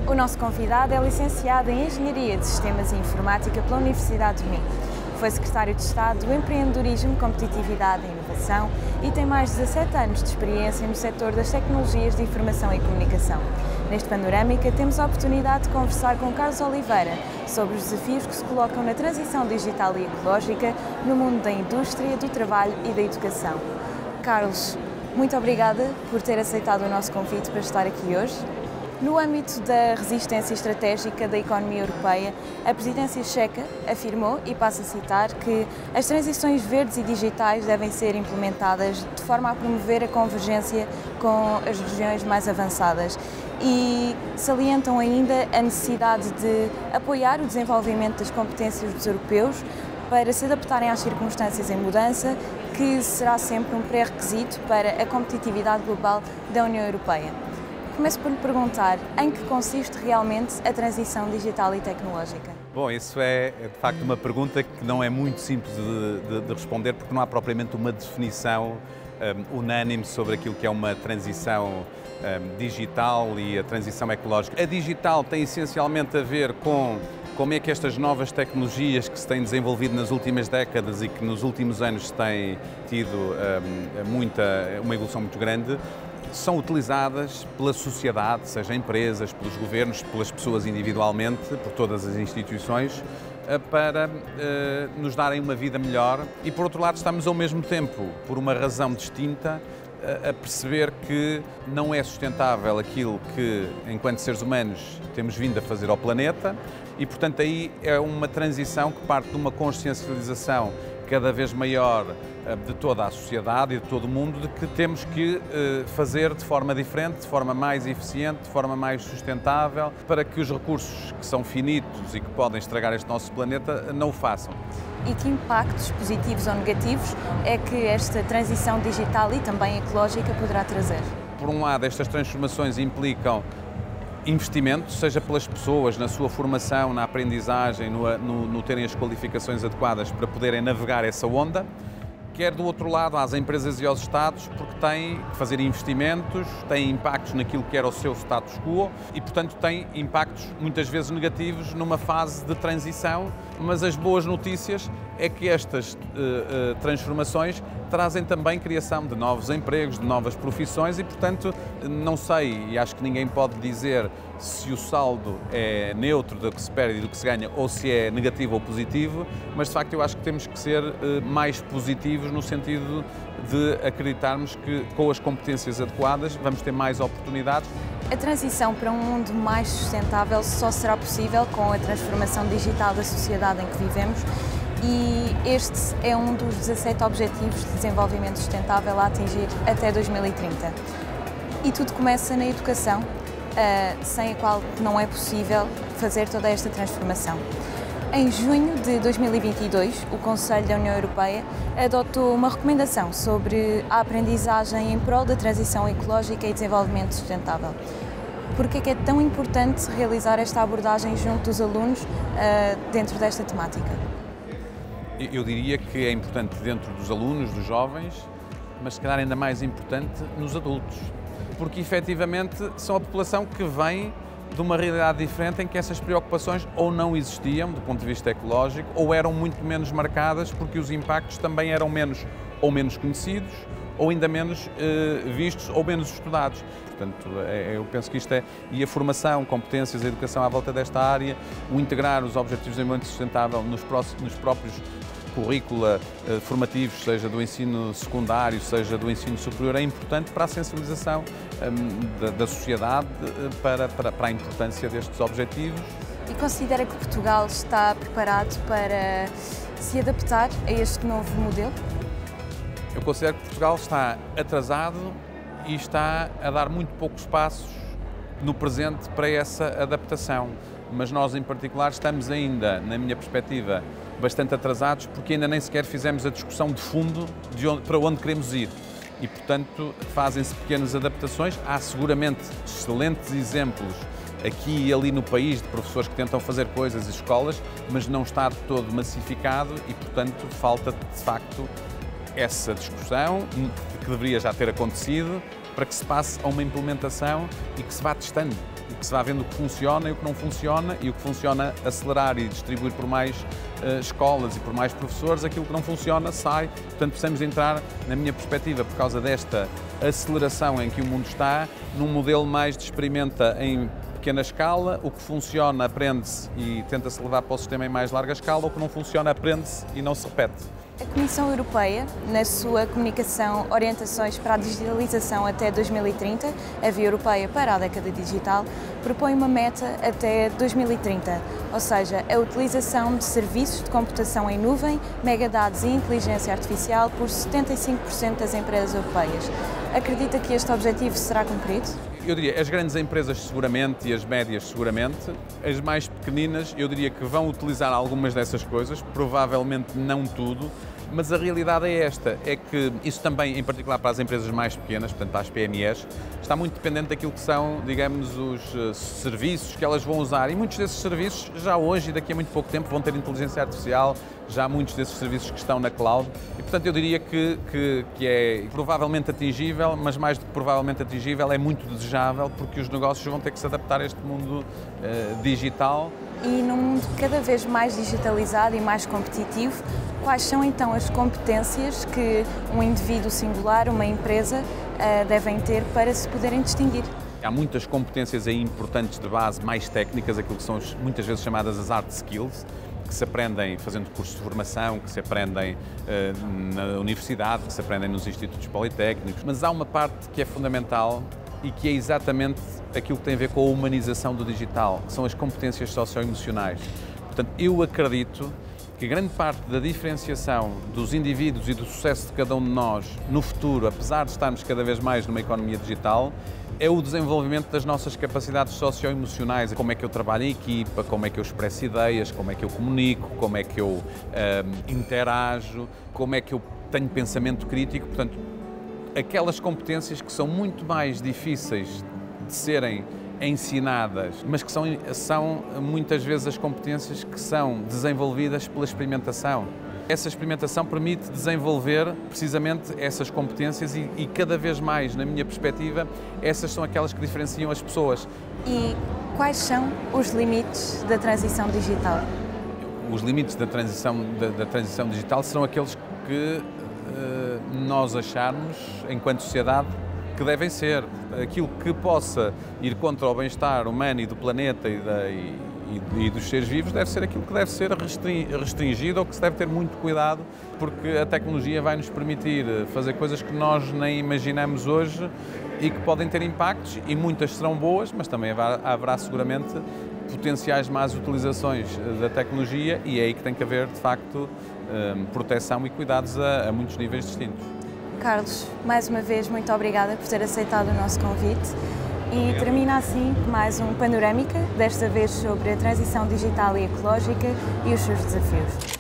O nosso convidado é licenciado em Engenharia de Sistemas e Informática pela Universidade de Minho. Foi secretário de Estado do Empreendedorismo, Competitividade e Inovação e tem mais de 17 anos de experiência no setor das tecnologias de informação e comunicação. Neste Panorâmica temos a oportunidade de conversar com Carlos Oliveira sobre os desafios que se colocam na transição digital e ecológica no mundo da indústria, do trabalho e da educação. Carlos, muito obrigada por ter aceitado o nosso convite para estar aqui hoje. No âmbito da resistência estratégica da economia europeia, a presidência checa afirmou, e passo a citar, que as transições verdes e digitais devem ser implementadas de forma a promover a convergência com as regiões mais avançadas e salientam ainda a necessidade de apoiar o desenvolvimento das competências dos europeus para se adaptarem às circunstâncias em mudança, que será sempre um pré-requisito para a competitividade global da União Europeia. Começo por lhe perguntar em que consiste realmente a transição digital e tecnológica. Bom, isso é de facto uma pergunta que não é muito simples de responder, porque não há propriamente uma definição unânime sobre aquilo que é uma transição digital e a transição ecológica. A digital tem essencialmente a ver com como é que estas novas tecnologias que se têm desenvolvido nas últimas décadas e que nos últimos anos têm tido uma evolução muito grande, são utilizadas pela sociedade, seja empresas, pelos governos, pelas pessoas individualmente, por todas as instituições, para nos darem uma vida melhor. E, por outro lado, estamos ao mesmo tempo, por uma razão distinta, a perceber que não é sustentável aquilo que, enquanto seres humanos, temos vindo a fazer ao planeta e, portanto, aí é uma transição que parte de uma consciencialização cada vez maior de toda a sociedade e de todo o mundo, de que temos que fazer de forma diferente, de forma mais eficiente, de forma mais sustentável, para que os recursos que são finitos e que podem estragar este nosso planeta não o façam. E que impactos positivos ou negativos é que esta transição digital e também ecológica poderá trazer? Por um lado, estas transformações implicam investimento, seja pelas pessoas, na sua formação, na aprendizagem, no terem as qualificações adequadas para poderem navegar essa onda, quer do outro lado às empresas e aos Estados, porque têm que fazer investimentos, têm impactos naquilo que era o seu status quo e, portanto, têm impactos muitas vezes negativos numa fase de transição, mas as boas notícias é que estas transformações trazem também criação de novos empregos, de novas profissões e, portanto, não sei e acho que ninguém pode dizer se o saldo é neutro do que se perde e do que se ganha ou se é negativo ou positivo, mas de facto eu acho que temos que ser mais positivos no sentido de acreditarmos que com as competências adequadas vamos ter mais oportunidades. A transição para um mundo mais sustentável só será possível com a transformação digital da sociedade em que vivemos e este é um dos 17 Objetivos de Desenvolvimento Sustentável a atingir até 2030. E tudo começa na educação, sem a qual não é possível fazer toda esta transformação. Em junho de 2022, o Conselho da União Europeia adotou uma recomendação sobre a aprendizagem em prol da transição ecológica e desenvolvimento sustentável. Por que é tão importante realizar esta abordagem junto dos alunos dentro desta temática? Eu diria que é importante dentro dos alunos, dos jovens, mas se calhar ainda mais importante nos adultos, porque efetivamente são a população que vem de uma realidade diferente em que essas preocupações ou não existiam do ponto de vista ecológico ou eram muito menos marcadas porque os impactos também eram menos conhecidos ou ainda menos vistos ou menos estudados. Portanto, eu penso que isto é, e a formação, competências, a educação à volta desta área, o integrar os Objetivos de Desenvolvimento Sustentável nos próprios currícula formativos, seja do ensino secundário, seja do ensino superior, é importante para a sensibilização da sociedade para a importância destes objetivos. E considera que Portugal está preparado para se adaptar a este novo modelo? Eu considero que Portugal está atrasado e está a dar muito poucos passos no presente para essa adaptação. Mas nós, em particular, estamos ainda, na minha perspectiva, bastante atrasados porque ainda nem sequer fizemos a discussão de fundo para onde queremos ir. E, portanto, fazem-se pequenas adaptações. Há seguramente excelentes exemplos aqui e ali no país de professores que tentam fazer coisas e escolas, mas não está de todo massificado e, portanto, falta de facto essa discussão que deveria já ter acontecido para que se passe a uma implementação e que se vá testando. que se vá vendo o que funciona e o que não funciona, e o que funciona acelerar e distribuir por mais escolas e por mais professores, aquilo que não funciona sai. Portanto, precisamos entrar, na minha perspectiva, por causa desta aceleração em que o mundo está, num modelo mais de experimenta em pequena escala, o que funciona aprende-se e tenta-se levar para o sistema em mais larga escala, o que não funciona aprende-se e não se repete. A Comissão Europeia, na sua comunicação Orientações para a Digitalização até 2030, a Via Europeia para a Década Digital, propõe uma meta até 2030, ou seja, a utilização de serviços de computação em nuvem, megadados e inteligência artificial por 75% das empresas europeias. Acredita que este objetivo será cumprido? Eu diria, as grandes empresas seguramente e as médias seguramente, as mais pequeninas eu diria que vão utilizar algumas dessas coisas, provavelmente não tudo, mas a realidade é esta, é que isso também, em particular para as empresas mais pequenas, portanto para as PMEs, está muito dependente daquilo que são, digamos, os serviços que elas vão usar, e muitos desses serviços já hoje e daqui a muito pouco tempo vão ter inteligência artificial, já há muitos desses serviços que estão na cloud, e portanto eu diria que é provavelmente atingível, mas mais do que provavelmente atingível, é muito desejável, porque os negócios vão ter que se adaptar a este mundo digital. E num mundo cada vez mais digitalizado e mais competitivo, quais são então as competências que um indivíduo singular, uma empresa, devem ter para se poderem distinguir? Há muitas competências aí importantes de base, mais técnicas, aquilo que são muitas vezes chamadas as hard skills, que se aprendem fazendo cursos de formação, que se aprendem na universidade, que se aprendem nos institutos politécnicos, mas há uma parte que é fundamental e que é exatamente aquilo que tem a ver com a humanização do digital, que são as competências socioemocionais. Portanto, eu acredito que grande parte da diferenciação dos indivíduos e do sucesso de cada um de nós no futuro, apesar de estarmos cada vez mais numa economia digital, é o desenvolvimento das nossas capacidades socioemocionais. Como é que eu trabalho em equipa, como é que eu expresso ideias, como é que eu comunico, como é que eu interajo, como é que eu tenho pensamento crítico. Portanto, aquelas competências que são muito mais difíceis de serem ensinadas, mas que são muitas vezes as competências que são desenvolvidas pela experimentação. Essa experimentação permite desenvolver precisamente essas competências e cada vez mais, na minha perspectiva, essas são aquelas que diferenciam as pessoas. E quais são os limites da transição digital? Os limites da transição digital serão aqueles que nós acharmos, enquanto sociedade, que devem ser. Aquilo que possa ir contra o bem-estar humano e do planeta e dos seres vivos deve ser aquilo que deve ser restringido ou que se deve ter muito cuidado, porque a tecnologia vai nos permitir fazer coisas que nós nem imaginamos hoje e que podem ter impactos, e muitas serão boas, mas também haverá seguramente potenciais más utilizações da tecnologia, e é aí que tem que haver, de facto, proteção e cuidados a muitos níveis distintos. Carlos, mais uma vez, muito obrigada por ter aceitado o nosso convite. E termina assim mais um Panorâmica, desta vez sobre a transição digital e ecológica e os seus desafios.